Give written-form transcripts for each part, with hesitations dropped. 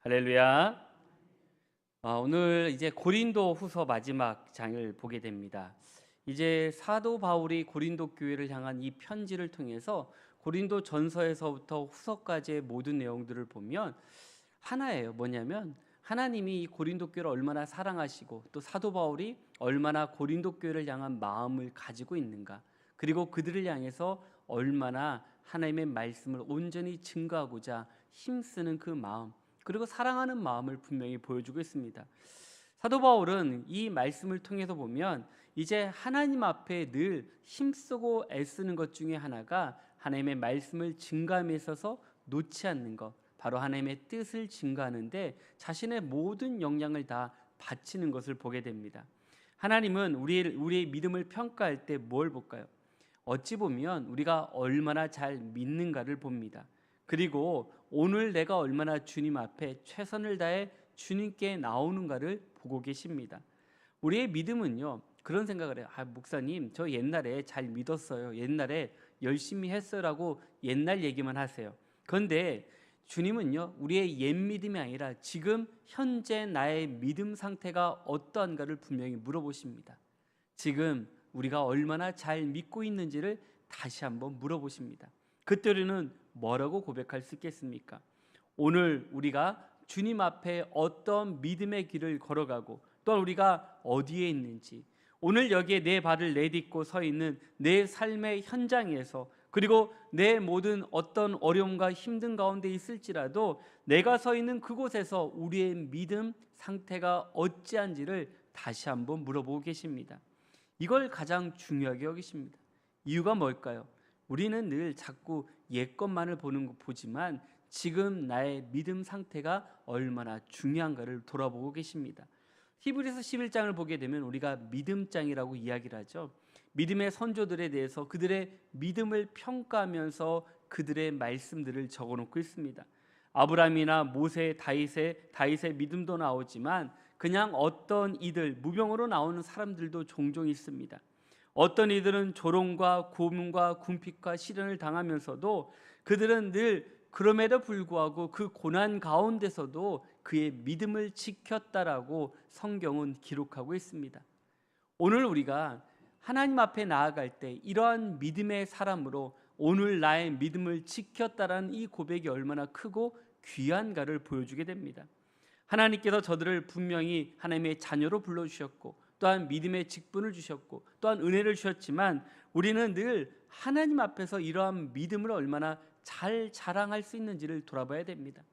할렐루야. 오늘 이제 고린도 후서 마지막 장을 보게 됩니다. 이제 사도 바울이 고린도 교회를 향한 이 편지를 통해서 고린도 전서에서부터 후서까지의 모든 내용들을 보면 하나예요. 뭐냐면 하나님이 이 고린도 교회를 얼마나 사랑하시고 또 사도 바울이 얼마나 고린도 교회를 향한 마음을 가지고 있는가, 그리고 그들을 향해서 얼마나 하나님의 말씀을 온전히 증거하고자 힘쓰는 그 마음, 그리고 사랑하는 마음을 분명히 보여주고 있습니다. 사도 바울은 이 말씀을 통해서 보면 이제 하나님 앞에 늘 힘쓰고 애쓰는 것 중에 하나가 하나님의 말씀을 증거함에 있어서 놓지 않는 것, 바로 하나님의 뜻을 증거하는데 자신의 모든 역량을 다 바치는 것을 보게 됩니다. 하나님은 우리의 믿음을 평가할 때 뭘 볼까요? 어찌 보면 우리가 얼마나 잘 믿는가를 봅니다. 그리고 오늘 내가 얼마나 주님 앞에 최선을 다해 주님께 나오는가를 보고 계십니다. 우리의 믿음은요, 그런 생각을 해요. 목사님, 저 옛날에 잘 믿었어요. 옛날에 열심히 했어라고 옛날 얘기만 하세요. 그런데 주님은요, 우리의 옛 믿음이 아니라 지금 현재 나의 믿음 상태가 어떠한가를 분명히 물어보십니다. 지금 우리가 얼마나 잘 믿고 있는지를 다시 한번 물어보십니다. 그때 우리는 뭐라고 고백할 수 있겠습니까? 오늘 우리가 주님 앞에 어떤 믿음의 길을 걸어가고 또한 우리가 어디에 있는지, 오늘 여기에 내 발을 내딛고 서 있는 내 삶의 현장에서, 그리고 내 모든 어떤 어려움과 힘든 가운데 있을지라도 내가 서 있는 그곳에서 우리의 믿음 상태가 어찌한지를 다시 한번 물어보고 계십니다. 이걸 가장 중요하게 여기십니다. 이유가 뭘까요? 우리는 늘 자꾸 옛것만을 보지만 지금 나의 믿음 상태가 얼마나 중요한가를 돌아보고 계십니다. 히브리서 11장을 보게 되면 우리가 믿음장이라고 이야기를 하죠. 믿음의 선조들에 대해서 그들의 믿음을 평가하면서 그들의 말씀들을 적어놓고 있습니다. 아브라함이나 모세, 다윗의 믿음도 나오지만 그냥 어떤 이들, 무병으로 나오는 사람들도 종종 있습니다. 어떤 이들은 조롱과 고문과 궁핍과 시련을 당하면서도 그들은 늘 그럼에도 불구하고 그 고난 가운데서도 그의 믿음을 지켰다라고 성경은 기록하고 있습니다. 오늘 우리가 하나님 앞에 나아갈 때 이러한 믿음의 사람으로 오늘 나의 믿음을 지켰다라는 이 고백이 얼마나 크고 귀한가를 보여주게 됩니다. 하나님께서 저들을 분명히 하나님의 자녀로 불러주셨고 또한 믿음의 직분을 주셨고 또한 은혜를 주셨지만 우리는 늘 하나님 앞에서 이러한 믿음을 얼마나 잘 자랑할 수 있는지를 돌아봐야 됩니다.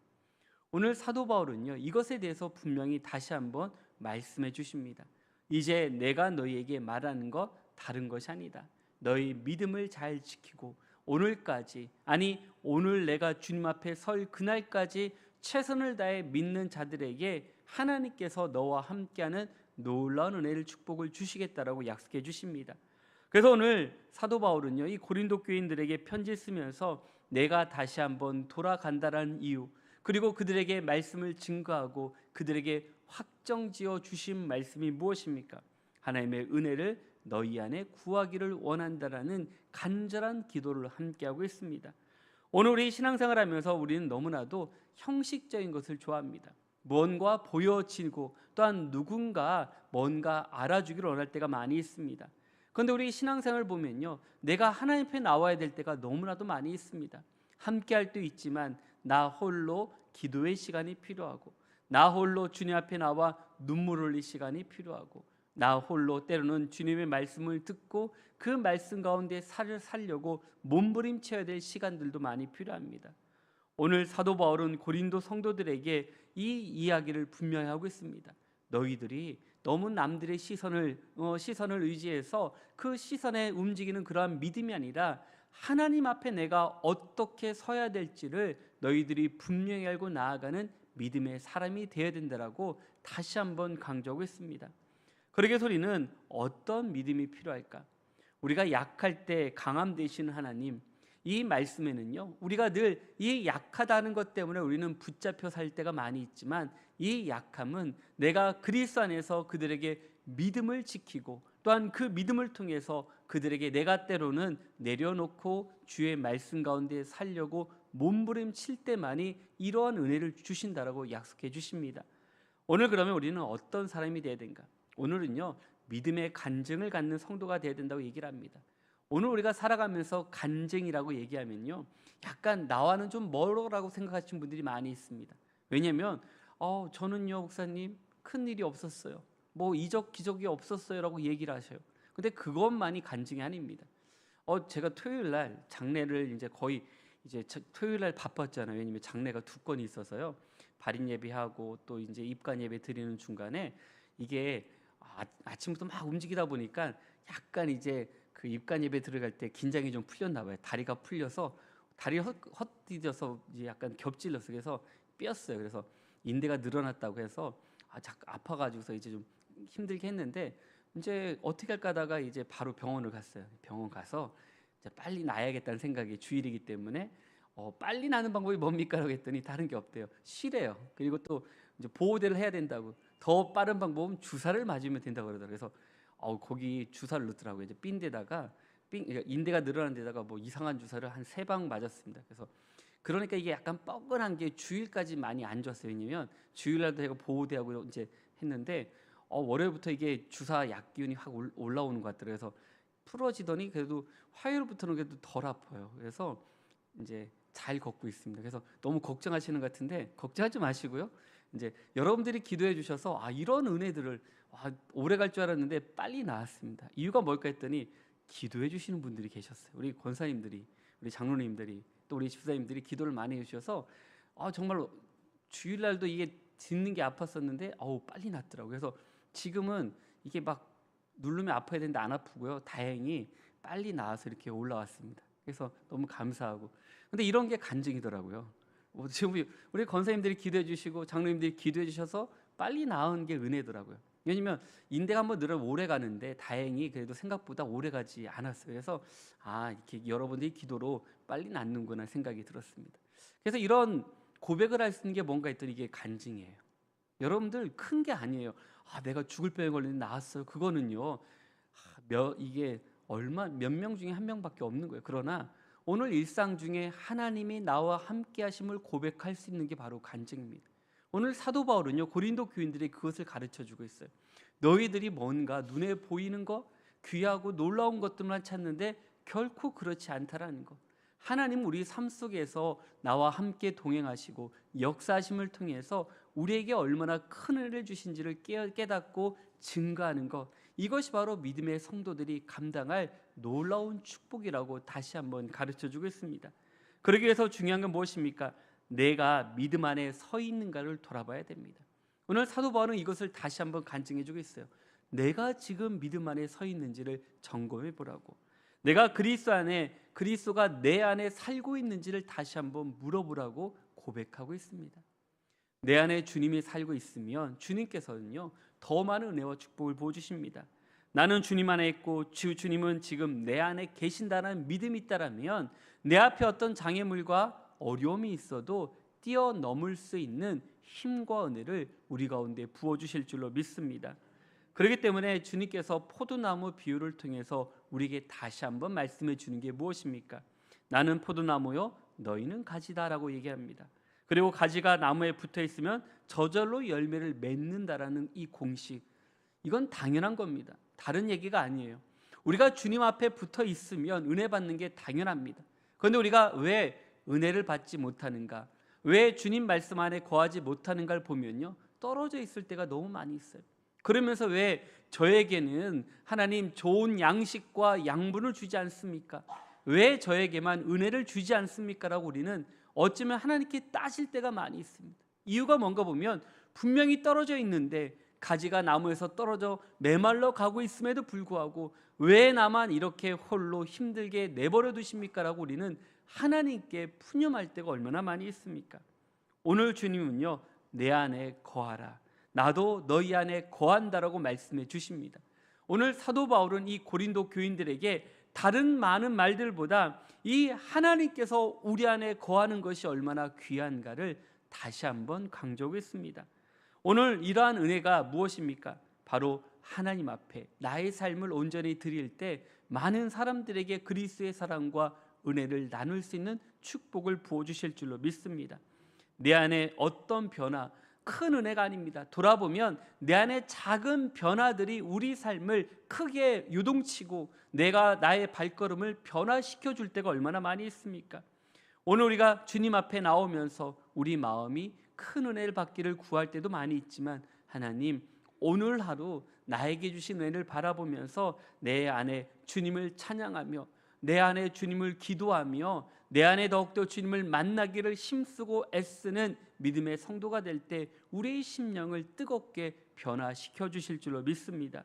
오늘 사도 바울은요, 이것에 대해서 분명히 다시 한번 말씀해 주십니다. 이제 내가 너희에게 말하는 것 다른 것이 아니다. 너희 믿음을 잘 지키고 오늘까지, 아니 오늘 내가 주님 앞에 설 그날까지 최선을 다해 믿는 자들에게 하나님께서 너와 함께하는 놀라운 은혜를, 축복을 주시겠다라고 약속해 주십니다. 그래서 오늘 사도 바울은요, 이 고린도 교인들에게 편지 쓰면서 내가 다시 한번 돌아간다라는 이유, 그리고 그들에게 말씀을 증거하고 그들에게 확정지어 주신 말씀이 무엇입니까? 하나님의 은혜를 너희 안에 구하기를 원한다라는 간절한 기도를 함께하고 있습니다. 오늘 우리 신앙생활 하면서 우리는 너무나도 형식적인 것을 좋아합니다. 뭔가 보여지고 또한 누군가 뭔가 알아주기를 원할 때가 많이 있습니다. 그런데 우리 신앙생활을 보면요, 내가 하나님 앞에 나와야 될 때가 너무나도 많이 있습니다. 함께 할 때 있지만 나 홀로 기도의 시간이 필요하고, 나 홀로 주님 앞에 나와 눈물 흘릴 시간이 필요하고, 나 홀로 때로는 주님의 말씀을 듣고 그 말씀 가운데 살을 살려고 몸부림쳐야 될 시간들도 많이 필요합니다. 오늘 사도 바울은 고린도 성도들에게 이 이야기를 분명히 하고 있습니다. 너희들이 너무 남들의 시선을 의지해서 그 시선에 움직이는 그러한 믿음이 아니라 하나님 앞에 내가 어떻게 서야 될지를 너희들이 분명히 알고 나아가는 믿음의 사람이 되어야 된다라고 다시 한번 강조하고 있습니다. 그러게 우리는 어떤 믿음이 필요할까? 우리가 약할 때 강함 되시는 하나님, 이 말씀에는요, 우리가 늘 이 약하다는 것 때문에 우리는 붙잡혀 살 때가 많이 있지만 이 약함은 내가 그리스도 안에서 그들에게 믿음을 지키고 또한 그 믿음을 통해서 그들에게 내가 때로는 내려놓고 주의 말씀 가운데 살려고 몸부림칠 때만이 이러한 은혜를 주신다라고 약속해 주십니다. 오늘 그러면 우리는 어떤 사람이 되어야 되는가? 오늘은요, 믿음의 간증을 갖는 성도가 되어야 된다고 얘기를 합니다. 오늘 우리가 살아가면서 간증이라고 얘기하면요, 약간 나와는 좀 멀어라고 생각하시는 분들이 많이 있습니다. 왜냐하면 저는요 목사님 큰 일이 없었어요, 뭐 이적 기적이 없었어요라고 얘기를 하셔요. 근데 그것만이 간증이 아닙니다. 제가 토요일 날 장례를 이제 거의 토요일 날 바빴잖아요. 왜냐면 장례가 2건이 있어서요. 발인 예배하고 또 이제 입관 예배 드리는 중간에 이게 아침부터 막 움직이다 보니까 약간 이제 그 입관 예배 들어갈 때 긴장이 좀 풀렸나 봐요. 다리가 풀려서 다리 헛디뎌서 이제 약간 겹질렀어요. 그래서 삐었어요. 그래서 인대가 늘어났다고 해서 자꾸 아파가지고서 이제 좀 힘들게 했는데, 이제 어떻게 할까 하다가 이제 바로 병원을 갔어요. 병원 가서 이제 빨리 나야겠다는 생각이 주일이기 때문에 빨리 나는 방법이 뭡니까라고 했더니 다른 게 없대요. 쉬래요. 그리고 또 이제 보호대를 해야 된다고. 더 빠른 방법은 주사를 맞으면 된다고 그러더라고요. 그래서 거기 주사를 넣더라고요. 이제 삔데다가 그러니까 인대가 늘어난 데다가 뭐 이상한 주사를 한 3방 맞았습니다. 그러니까 이게 약간 뻐근한 게 주일까지 많이 안 좋았어요. 왜냐면 주일날도 제가 보호대하고 이제 했는데 월요일부터 이게 주사 약 기운이 확 올라오는 것 같더라고요. 그래서 풀어지더니 그래도 화요일부터는 그래도 덜 아파요. 그래서 이제 잘 걷고 있습니다. 그래서 너무 걱정하시는 것 같은데 걱정하지 마시고요. 이제 여러분들이 기도해 주셔서 이런 은혜들을 오래 갈 줄 알았는데 빨리 나았습니다. 이유가 뭘까 했더니 기도해 주시는 분들이 계셨어요. 우리 권사님들이, 우리 장로님들이, 또 우리 집사님들이 기도를 많이 해주셔서 정말로 주일날도 이게 짖는 게 아팠었는데 빨리 낫더라고요. 그래서 지금은 이게 막 누르면 아파야 되는데 안 아프고요. 다행히 빨리 나아서 이렇게 올라왔습니다. 그래서 너무 감사하고. 근데 이런 게 간증이더라고요. 지금 우리 권사님들이 기도해 주시고 장로님들이 기도해 주셔서 빨리 나은 게 은혜더라고요. 왜냐면 인대가 한번 늘어면 오래 가는데 다행히 그래도 생각보다 오래 가지 않았어요. 그래서 이렇게 여러분들이 기도로 빨리 낫는구나 생각이 들었습니다. 그래서 이런 고백을 할 수 있는 게 뭔가 했더니 이게 간증이에요. 여러분들 큰 게 아니에요. 내가 죽을 병에 걸렸는데 나았어요. 그거는요, 이게 몇 명 중에 1명밖에 없는 거예요. 그러나 오늘 일상 중에 하나님이 나와 함께 하심을 고백할 수 있는 게 바로 간증입니다. 오늘 사도 바울은요, 고린도 교인들이 그것을 가르쳐 주고 있어요. 너희들이 뭔가 눈에 보이는 것, 귀하고 놀라운 것들만 찾는데 결코 그렇지 않다라는 것. 하나님은 우리 삶 속에서 나와 함께 동행하시고 역사하심을 통해서 우리에게 얼마나 큰 은혜를 주신지를 깨닫고 증거하는 것, 이것이 바로 믿음의 성도들이 감당할 놀라운 축복이라고 다시 한번 가르쳐주고 있습니다. 그러기 위해서 중요한 건 무엇입니까? 내가 믿음 안에 서 있는가를 돌아봐야 됩니다. 오늘 사도 바울은 이것을 다시 한번 간증해주고 있어요. 내가 지금 믿음 안에 서 있는지를 점검해 보라고. 내가 그리스도 안에, 그리스도가 내 안에 살고 있는지를 다시 한번 물어보라고 고백하고 있습니다. 내 안에 주님이 살고 있으면 주님께서는요, 더 많은 은혜와 축복을 부어주십니다. 나는 주님 안에 있고 주님은 지금 내 안에 계신다는 믿음이 있다면 내 앞에 어떤 장애물과 어려움이 있어도 뛰어넘을 수 있는 힘과 은혜를 우리 가운데 부어주실 줄로 믿습니다. 그렇기 때문에 주님께서 포도나무 비유를 통해서 우리에게 다시 한번 말씀해 주는 게 무엇입니까? 나는 포도나무요, 너희는 가지다라고 얘기합니다. 그리고 가지가 나무에 붙어 있으면 저절로 열매를 맺는다라는 이 공식, 이건 당연한 겁니다. 다른 얘기가 아니에요. 우리가 주님 앞에 붙어 있으면 은혜 받는 게 당연합니다. 그런데 우리가 왜 은혜를 받지 못하는가, 왜 주님 말씀 안에 거하지 못하는가를 보면요, 떨어져 있을 때가 너무 많이 있어요. 그러면서 왜 저에게는 하나님 좋은 양식과 양분을 주지 않습니까? 왜 저에게만 은혜를 주지 않습니까? 라고 우리는 어쩌면 하나님께 따질 때가 많이 있습니다. 이유가 뭔가 보면 분명히 떨어져 있는데 가지가 나무에서 떨어져 메말라 가고 있음에도 불구하고 왜 나만 이렇게 홀로 힘들게 내버려 두십니까? 라고 우리는 하나님께 푸념할 때가 얼마나 많이 있습니까? 오늘 주님은요, 내 안에 거하라, 나도 너희 안에 거한다라고 말씀해 주십니다. 오늘 사도 바울은 이 고린도 교인들에게 다른 많은 말들보다 이 하나님께서 우리 안에 거하는 것이 얼마나 귀한가를 다시 한번 강조했습니다. 오늘 이러한 은혜가 무엇입니까? 바로 하나님 앞에 나의 삶을 온전히 드릴 때 많은 사람들에게 그리스도의 사랑과 은혜를 나눌 수 있는 축복을 부어주실 줄로 믿습니다. 내 안에 어떤 변화, 큰 은혜가 아닙니다. 돌아보면 내 안에 작은 변화들이 우리 삶을 크게 요동치고 내가 나의 발걸음을 변화시켜 줄 때가 얼마나 많이 있습니까? 오늘 우리가 주님 앞에 나오면서 우리 마음이 큰 은혜를 받기를 구할 때도 많이 있지만, 하나님, 오늘 하루 나에게 주신 은혜를 바라보면서 내 안에 주님을 찬양하며 내 안에 주님을 기도하며 내 안에 더욱더 주님을 만나기를 힘쓰고 애쓰는 믿음의 성도가 될 때 우리의 심령을 뜨겁게 변화시켜 주실 줄로 믿습니다.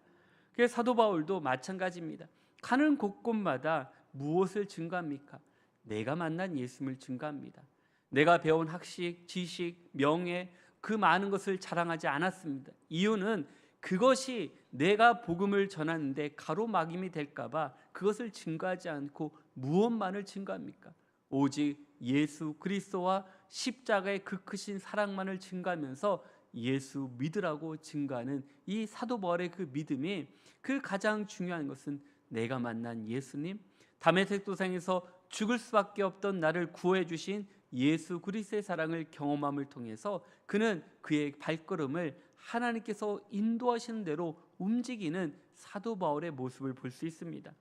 그래서 사도 바울도 마찬가지입니다. 가는 곳곳마다 무엇을 증거합니까? 내가 만난 예수님을 증거합니다. 내가 배운 학식, 지식, 명예, 그 많은 것을 자랑하지 않았습니다. 이유는 그것이 내가 복음을 전하는데 가로막임이 될까봐 그것을 증거하지 않고 무엇만을 증거합니까? 오직 예수 그리스도와 십자가의 그 크신 사랑만을 증거하면서 예수 믿으라고 증거하는 이 사도 바울의 그 믿음이, 그 가장 중요한 것은 내가 만난 예수님, 다메섹 도상에서 죽을 수밖에 없던 나를 구해 주신 예수 그리스도의 사랑을 경험함을 통해서 그는 그의 발걸음을 하나님께서 인도하시는 대로 움직이는 사도 바울의 모습을 볼 수 있습니다.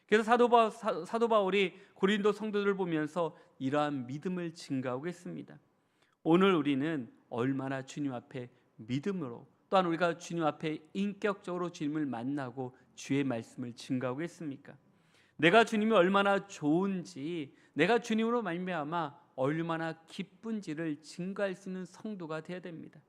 그래서 사도 바울이 고린도 성도들을 보면서 이러한 믿음을 증가하고 있습니다. 오늘 우리는 얼마나 주님 앞에 믿음으로, 또한 우리가 주님 앞에 인격적으로 주님을 만나고 주의 말씀을 증가하고 있습니까? 내가 주님이 얼마나 좋은지, 내가 주님으로 말미암아 얼마나 기쁜지를 증거할 수 있는 성도가 되어야 됩니다.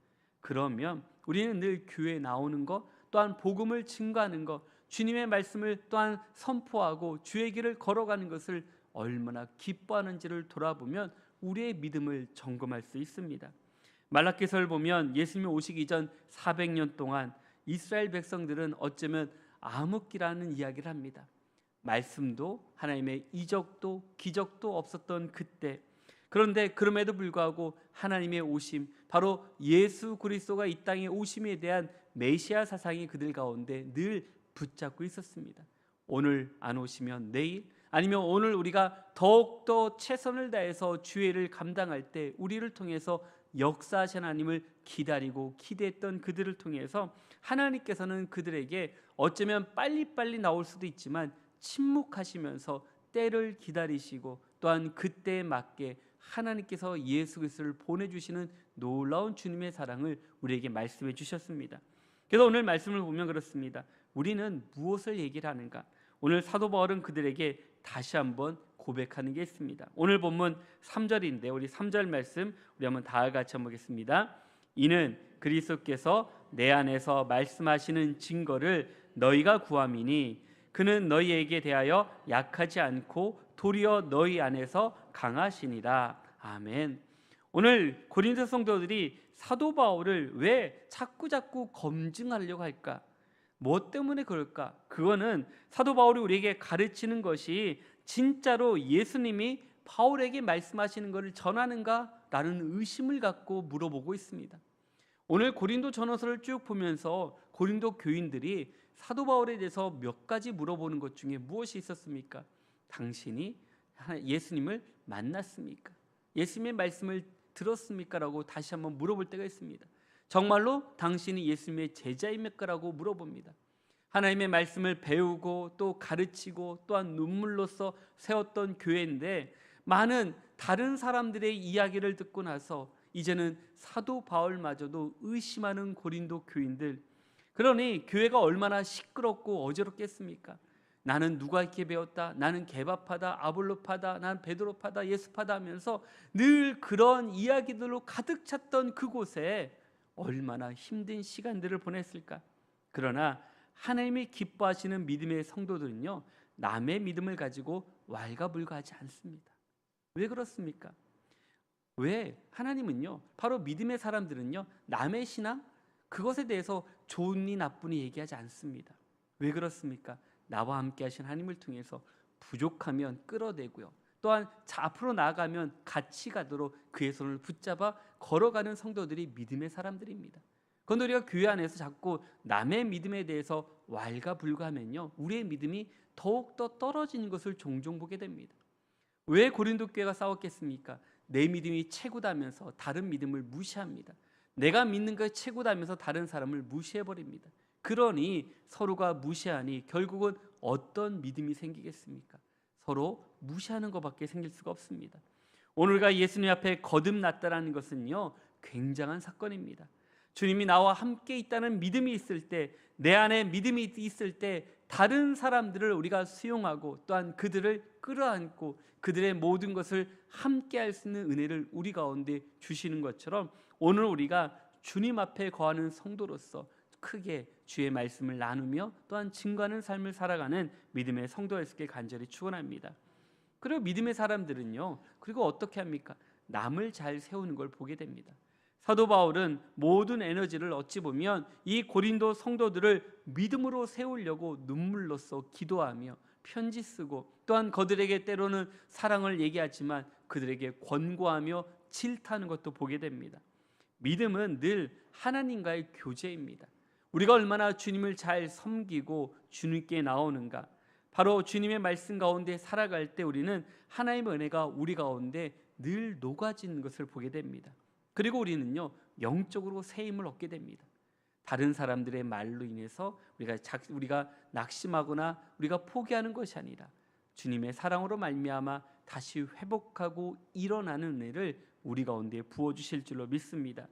그러면 우리는 늘 교회에 나오는 것, 또한 복음을 증거하는 것, 주님의 말씀을 또한 선포하고 주의 길을 걸어가는 것을 얼마나 기뻐하는지를 돌아보면 우리의 믿음을 점검할 수 있습니다. 말라기서를 보면 예수님이 오시기 전 400년 동안 이스라엘 백성들은 어쩌면 암흑기라는 이야기를 합니다. 말씀도 하나님의 이적도 기적도 없었던 그때, 그런데 그럼에도 불구하고 하나님의 오심, 바로 예수 그리스도가 이 땅에 오심에 대한 메시아 사상이 그들 가운데 늘 붙잡고 있었습니다. 오늘 안 오시면 내일, 아니면 오늘 우리가 더욱더 최선을 다해서 주의를 감당할 때 우리를 통해서 역사하신 하나님을 기다리고 기대했던 그들을 통해서 하나님께서는 그들에게 어쩌면 빨리빨리 나올 수도 있지만 침묵하시면서 때를 기다리시고 또한 그때에 맞게 하나님께서 예수 그리스도를 보내주시는 놀라운 주님의 사랑을 우리에게 말씀해 주셨습니다. 그래서 오늘 말씀을 보면 그렇습니다. 우리는 무엇을 얘기를 하는가? 오늘 사도 바울은 그들에게 다시 한번 고백하는 게 있습니다. 오늘 본문 3절인데 우리 3절 말씀 우리 한번 다 같이 한번 보겠습니다. 이는 그리스도께서 내 안에서 말씀하시는 증거를 너희가 구함이니 그는 너희에게 대하여 약하지 않고 도리어 너희 안에서 강하시니라. 아멘. 오늘 고린도 성도들이 사도 바울을 왜 자꾸 검증하려고 할까? 무엇 때문에 그럴까? 그거는 사도 바울이 우리에게 가르치는 것이 진짜로 예수님이 바울에게 말씀하시는 것을 전하는가라는 의심을 갖고 물어보고 있습니다. 오늘 고린도 전서를 쭉 보면서 고린도 교인들이 사도 바울에 대해서 몇 가지 물어보는 것 중에 무엇이 있었습니까? 당신이 예수님을 만났습니까? 예수님의 말씀을 들었습니까? 라고 다시 한번 물어볼 때가 있습니다. 정말로 당신이 예수님의 제자입니까? 라고 물어봅니다. 하나님의 말씀을 배우고 또 가르치고 또한 눈물로써 세웠던 교회인데 많은 다른 사람들의 이야기를 듣고 나서 이제는 사도 바울마저도 의심하는 고린도 교인들, 그러니 교회가 얼마나 시끄럽고 어지럽겠습니까? 나는 누가 있게 배웠다, 나는 개바파다, 아볼로파다, 나는 베드로파다, 예수파다 하면서 늘 그런 이야기들로 가득 찼던 그곳에 얼마나 힘든 시간들을 보냈을까? 그러나 하나님이 기뻐하시는 믿음의 성도들은요, 남의 믿음을 가지고 왈가불가하지 않습니다. 왜 그렇습니까? 왜? 하나님은요, 바로 믿음의 사람들은요, 남의 신앙 그것에 대해서 좋으니 나쁘니 얘기하지 않습니다. 왜 그렇습니까? 나와 함께 하신 하나님을 통해서 부족하면 끌어내고요, 또한 앞으로 나아가면 같이 가도록 그의 손을 붙잡아 걸어가는 성도들이 믿음의 사람들입니다. 그런데 우리가 교회 안에서 자꾸 남의 믿음에 대해서 왈가불가하면요, 우리의 믿음이 더욱더 떨어지는 것을 종종 보게 됩니다. 왜 고린도 교회가 싸웠겠습니까? 내 믿음이 최고다면서 다른 믿음을 무시합니다. 내가 믿는 것이 최고다면서 다른 사람을 무시해버립니다. 그러니 서로가 무시하니 결국은 어떤 믿음이 생기겠습니까? 서로 무시하는 것밖에 생길 수가 없습니다. 오늘과 예수님 앞에 거듭났다라는 것은요, 굉장한 사건입니다. 주님이 나와 함께 있다는 믿음이 있을 때, 내 안에 믿음이 있을 때 다른 사람들을 우리가 수용하고 또한 그들을 끌어안고 그들의 모든 것을 함께 할 수 있는 은혜를 우리 가운데 주시는 것처럼, 오늘 우리가 주님 앞에 거하는 성도로서 크게 주의 말씀을 나누며 또한 증거하는 삶을 살아가는 믿음의 성도가 있기를 간절히 축원합니다. 그리고 믿음의 사람들은요, 그리고 어떻게 합니까? 남을 잘 세우는 걸 보게 됩니다. 사도 바울은 모든 에너지를 어찌 보면 이 고린도 성도들을 믿음으로 세우려고 눈물로써 기도하며 편지 쓰고, 또한 그들에게 때로는 사랑을 얘기하지만 그들에게 권고하며 질타하는 것도 보게 됩니다. 믿음은 늘 하나님과의 교제입니다. 우리가 얼마나 주님을 잘 섬기고 주님께 나오는가, 바로 주님의 말씀 가운데 살아갈 때 우리는 하나님의 은혜가 우리 가운데 늘 녹아지는 것을 보게 됩니다. 그리고 우리는요, 영적으로 새 힘을 얻게 됩니다. 다른 사람들의 말로 인해서 우리가 낙심하거나 우리가 포기하는 것이 아니라 주님의 사랑으로 말미암아 다시 회복하고 일어나는 은혜를 우리 가운데 부어주실 줄로 믿습니다.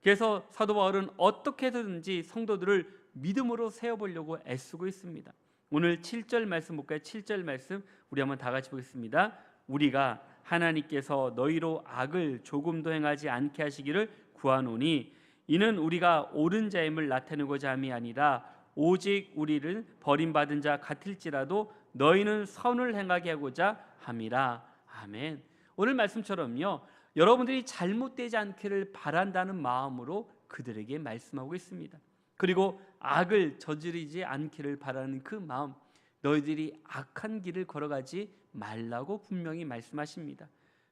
그래서 사도 바울은 어떻게 해서든지 성도들을 믿음으로 세워보려고 애쓰고 있습니다. 오늘 7절 말씀 볼까요? 7절 말씀 우리 한번 다 같이 보겠습니다. 우리가 하나님께서 너희로 악을 조금도 행하지 않게 하시기를 구하노니 이는 우리가 옳은 자임을 나타내고자 함이 아니라 오직 우리를 버림받은 자 같을지라도 너희는 선을 행하게 하고자 함이라. 아멘. 오늘 말씀처럼요, 여러분들이 잘못되지 않기를 바란다는 마음으로 그들에게 말씀하고 있습니다. 그리고 악을 저지르지 않기를 바라는 그 마음, 너희들이 악한 길을 걸어가지 말라고 분명히 말씀하십니다.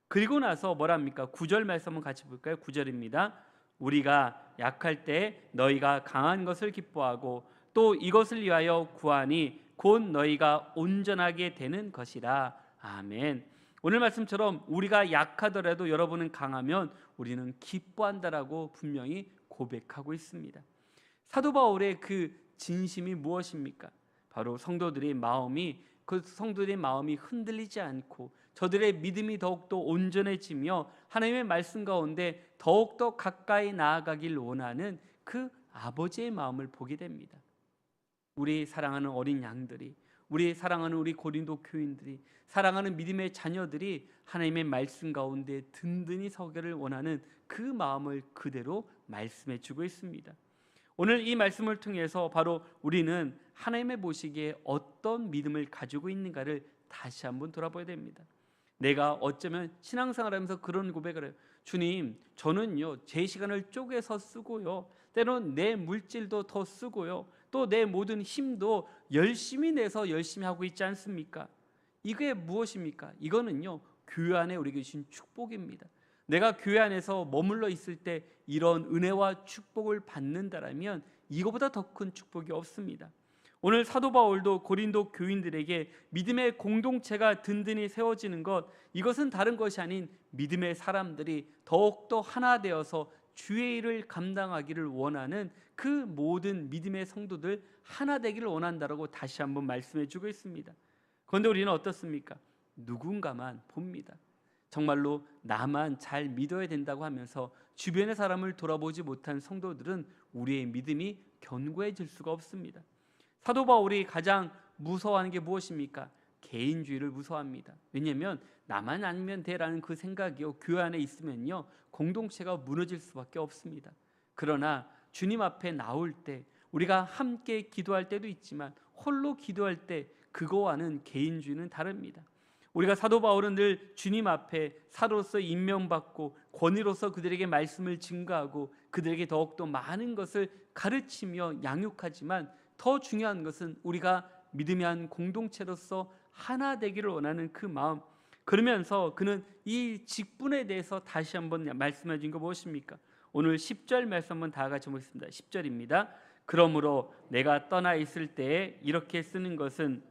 그리고 나서 뭐랍니까? 9절 말씀 한번 같이 볼까요? 9절입니다. 우리가 약할 때 너희가 강한 것을 기뻐하고 또 이것을 위하여 구하니 곧 너희가 온전하게 되는 것이라. 아멘. 오늘 말씀처럼 우리가 약하더라도 여러분은 강하면 우리는 기뻐한다라고 분명히 고백하고 있습니다. 사도 바울의 그 진심이 무엇입니까? 바로 성도들의 마음이 흔들리지 않고 저들의 믿음이 더욱더 온전해지며 하나님의 말씀 가운데 더욱더 가까이 나아가길 원하는 그 아버지의 마음을 보게 됩니다. 우리 사랑하는 어린 양들이, 우리 사랑하는 우리 고린도 교인들이, 사랑하는 믿음의 자녀들이 하나님의 말씀 가운데 든든히 서기를 원하는 그 마음을 그대로 말씀해 주고 있습니다. 오늘 이 말씀을 통해서 바로 우리는 하나님의 보시기에 어떤 믿음을 가지고 있는가를 다시 한번 돌아봐야 됩니다. 내가 어쩌면 신앙생활하면서 그런 고백을 해요. 주님, 저는요 제 시간을 쪼개서 쓰고요, 때로는 내 물질도 더 쓰고요, 또 내 모든 힘도 열심히 내서 열심히 하고 있지 않습니까? 이게 무엇입니까? 이거는요 교회 안에 우리에게 주신 축복입니다. 내가 교회 안에서 머물러 있을 때 이런 은혜와 축복을 받는다라면 이거보다 더 큰 축복이 없습니다. 오늘 사도 바울도 고린도 교인들에게 믿음의 공동체가 든든히 세워지는 것, 이것은 다른 것이 아닌 믿음의 사람들이 더욱더 하나 되어서 주의 일을 감당하기를 원하는 그 모든 믿음의 성도들 하나 되기를 원한다라고 다시 한번 말씀해 주고 있습니다. 그런데 우리는 어떻습니까? 누군가만 봅니다. 정말로 나만 잘 믿어야 된다고 하면서 주변의 사람을 돌아보지 못한 성도들은 우리의 믿음이 견고해질 수가 없습니다. 사도 바울이 가장 무서워하는 게 무엇입니까? 개인주의를 무서워합니다. 왜냐하면 나만 아니면 돼라는 그 생각이요, 교회 안에 있으면요 공동체가 무너질 수밖에 없습니다. 그러나 주님 앞에 나올 때, 우리가 함께 기도할 때도 있지만 홀로 기도할 때 그거와는 개인주의는 다릅니다. 우리가 사도 바울은 늘 주님 앞에 사도로서 임명받고 권위로서 그들에게 말씀을 증거하고 그들에게 더욱더 많은 것을 가르치며 양육하지만 더 중요한 것은 우리가 믿음의 한 공동체로서 하나 되기를 원하는 그 마음. 그러면서 그는 이 직분에 대해서 다시 한번 말씀해 준 거 무엇입니까? 오늘 10절 말씀 한번 다 같이 보겠습니다. 10절입니다. 그러므로 내가 떠나 있을 때에, 이렇게 쓰는 것은,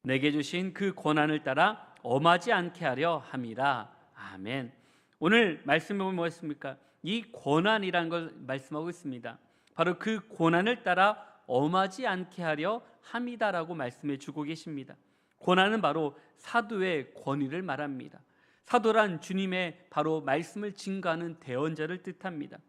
내게 주신 그 고난을 따라 엄하지 않게 하려 함이라. 아멘. 오늘 말씀해 보면 뭐였습니까? 이 고난이라는 걸 말씀하고 있습니다. 바로 그 고난을 따라 엄하지 않게 하려 함이다라고 말씀해 주고 계십니다. 고난은 바로 사도의 권위를 말합니다. 사도란 주님의 바로 말씀을 증거하는 대언자를 뜻합니다.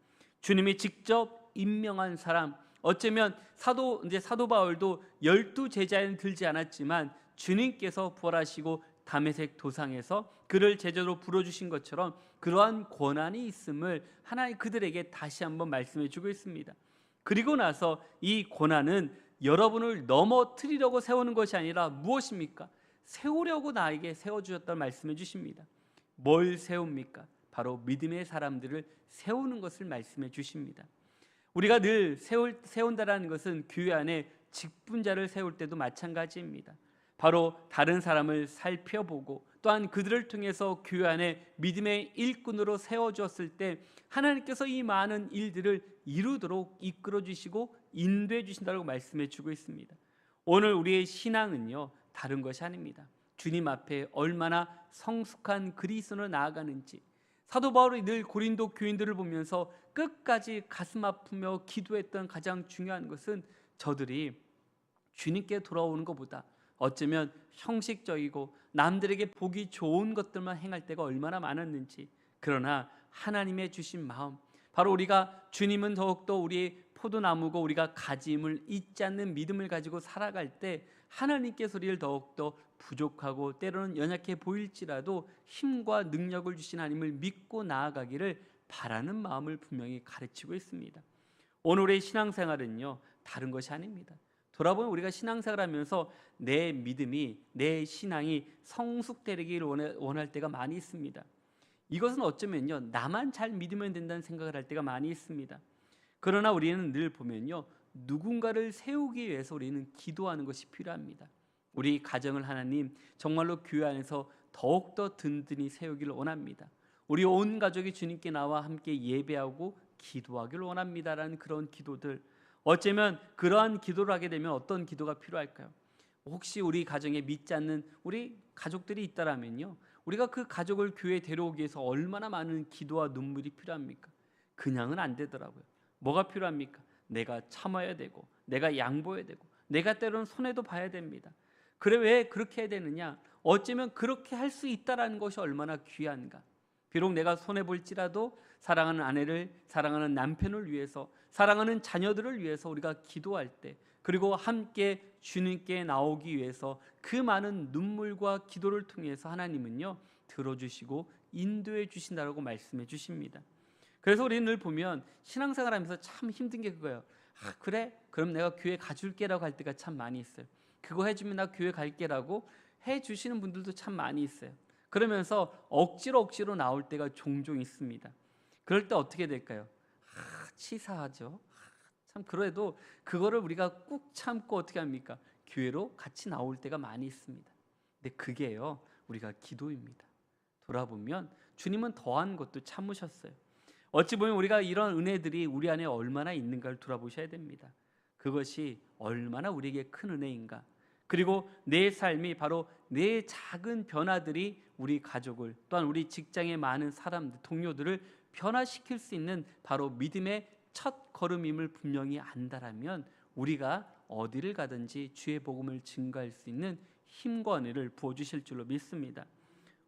주님이 직접 임명한 사람, 어쩌면 사도 바울도 12제자에는 들지 않았지만 주님께서 부활하시고 다메섹 도상에서 그를 제자로 불러주신 것처럼 그러한 고난이 있음을 하나님 그들에게 다시 한번 말씀해 주고 있습니다. 그리고 나서 이 고난은 여러분을 넘어뜨리려고 세우는 것이 아니라 무엇입니까? 세우려고 나에게 세워주셨다는 말씀해 주십니다. 뭘 세웁니까? 바로 믿음의 사람들을 세우는 것을 말씀해 주십니다. 우리가 늘 세운다라는 것은 교회 안에 직분자를 세울 때도 마찬가지입니다. 바로 다른 사람을 살펴보고 또한 그들을 통해서 교회 안에 믿음의 일꾼으로 세워주었을 때 하나님께서 이 많은 일들을 이루도록 이끌어 주시고 인도해 주신다고 말씀해 주고 있습니다. 오늘 우리의 신앙은요, 다른 것이 아닙니다. 주님 앞에 얼마나 성숙한 그리스도로 나아가는지, 사도 바울이 늘 고린도 교인들을 보면서 끝까지 가슴 아프며 기도했던 가장 중요한 것은 저들이 주님께 돌아오는 것보다 어쩌면 형식적이고 남들에게 보기 좋은 것들만 행할 때가 얼마나 많았는지, 그러나 하나님의 주신 마음, 바로 우리가 주님은 더욱더 우리의 포도나무고 우리가 가짐을 잊지 않는 믿음을 가지고 살아갈 때 하나님께서 우리를 더욱더 부족하고 때로는 연약해 보일지라도 힘과 능력을 주신 하나님을 믿고 나아가기를 바라는 마음을 분명히 가르치고 있습니다. 오늘의 신앙생활은요, 다른 것이 아닙니다. 돌아보면 우리가 신앙생활하면서 내 믿음이, 내 신앙이 성숙되기를 원할 때가 많이 있습니다. 이것은 어쩌면요, 나만 잘 믿으면 된다는 생각을 할 때가 많이 있습니다. 그러나 우리는 늘 보면요, 누군가를 세우기 위해서 우리는 기도하는 것이 필요합니다. 우리 가정을 하나님 정말로 교회 안에서 더욱더 든든히 세우기를 원합니다. 우리 온 가족이 주님께 나와 함께 예배하고 기도하기를 원합니다라는 그런 기도들, 어쩌면 그러한 기도를 하게 되면 어떤 기도가 필요할까요? 혹시 우리 가정에 믿지 않는 우리 가족들이 있다라면요, 우리가 그 가족을 교회에 데려오기 위해서 얼마나 많은 기도와 눈물이 필요합니까? 그냥은 안 되더라고요. 뭐가 필요합니까? 내가 참아야 되고, 내가 양보해야 되고, 내가 때로는 손해도 봐야 됩니다. 그래, 왜 그렇게 해야 되느냐? 어쩌면 그렇게 할 수 있다라는 것이 얼마나 귀한가. 비록 내가 손해볼지라도 사랑하는 아내를, 사랑하는 남편을 위해서, 사랑하는 자녀들을 위해서 우리가 기도할 때, 그리고 함께 주님께 나오기 위해서 그 많은 눈물과 기도를 통해서 하나님은요, 들어주시고 인도해 주신다라고 말씀해 주십니다. 그래서 우리는 늘 보면 신앙생활하면서 참 힘든 게 그거예요. 그래? 그럼 내가 교회 가줄게라고 할 때가 참 많이 있어요. 그거 해주면 나 교회 갈게라고 해주시는 분들도 참 많이 있어요. 그러면서 억지로 나올 때가 종종 있습니다. 그럴 때 어떻게 될까요? 치사하죠. 참, 그래도 그거를 우리가 꾹 참고 어떻게 합니까? 교회로 같이 나올 때가 많이 있습니다. 근데 그게요, 우리가 기도입니다. 돌아보면 주님은 더한 것도 참으셨어요. 어찌 보면 우리가 이런 은혜들이 우리 안에 얼마나 있는가를 돌아보셔야 됩니다. 그것이 얼마나 우리에게 큰 은혜인가. 그리고 내 삶이, 바로 내 작은 변화들이 우리 가족을, 또한 우리 직장의 많은 사람들, 동료들을 변화시킬 수 있는 바로 믿음의 첫 걸음임을 분명히 안다라면 우리가 어디를 가든지 주의 복음을 증거할 수 있는 힘과 은혜를 부어주실 줄로 믿습니다.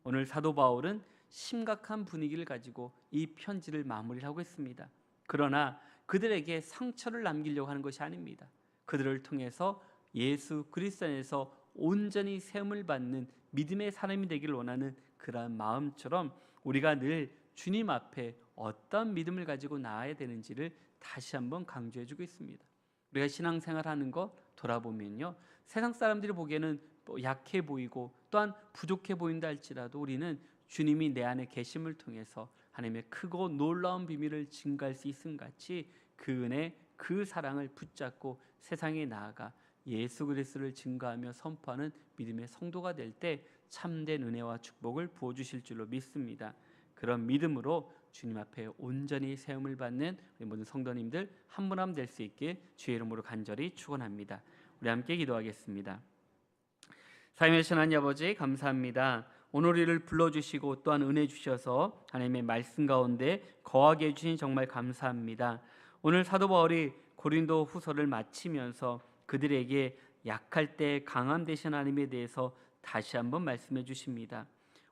오늘 사도 바울은 심각한 분위기를 가지고 이 편지를 마무리하고 있습니다. 그러나 그들에게 상처를 남기려고 하는 것이 아닙니다. 그들을 통해서 예수 그리스도 안에서 온전히 세움을 받는 믿음의 사람이 되기를 원하는 그러한 마음처럼 우리가 늘 주님 앞에 어떤 믿음을 가지고 나아야 되는지를 다시 한번 강조해주고 있습니다. 우리가 신앙생활하는 거 돌아보면요, 세상 사람들이 보기에는 약해 보이고 또한 부족해 보인다 할지라도 우리는 주님이 내 안에 계심을 통해서 하나님의 크고 놀라운 비밀을 증거할 수 있음 같이 그 은혜, 그 사랑을 붙잡고 세상에 나아가 예수 그리스도를 증거하며 선포하는 믿음의 성도가 될 때 참된 은혜와 축복을 부어주실 줄로 믿습니다. 그런 믿음으로 주님 앞에 온전히 세움을 받는 우리 모든 성도님들 한 분 한 분 될 수 있게 주의 이름으로 간절히 축원합니다. 우리 함께 기도하겠습니다. 살면서 하나님 아버지 감사합니다. 오늘 우리를 불러주시고 또한 은혜 주셔서 하나님의 말씀 가운데 거하게 해주신 정말 감사합니다. 오늘 사도 바울이 고린도 후서를 마치면서 그들에게 약할 때 강함 되신 하나님에 대해서 다시 한번 말씀해 주십니다.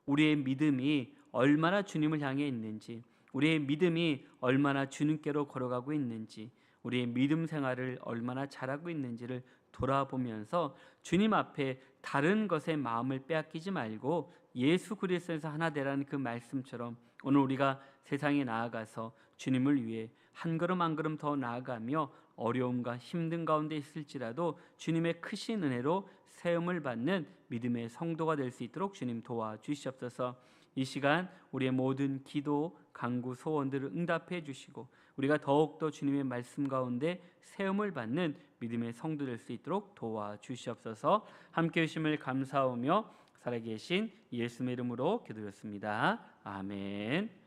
우리의 믿음이 얼마나 주님을 향해 있는지, 우리의 믿음이 얼마나 주님께로 걸어가고 있는지, 우리의 믿음 생활을 얼마나 잘하고 있는지를 돌아보면서 주님 앞에 다른 것에 마음을 빼앗기지 말고 예수 그리스도에서 하나 되라는 그 말씀처럼 오늘 우리가 세상에 나아가서 주님을 위해 한 걸음 한 걸음 더 나아가며 어려움과 힘든 가운데 있을지라도 주님의 크신 은혜로 세움을 받는 믿음의 성도가 될 수 있도록 주님 도와주시옵소서. 이 시간 우리의 모든 기도, 간구, 소원들을 응답해 주시고 우리가 더욱더 주님의 말씀 가운데 세움을 받는 믿음의 성도 될 수 있도록 도와주시옵소서. 함께 해주심을 감사하며 살아계신 예수의 이름으로 기도했습니다. 아멘.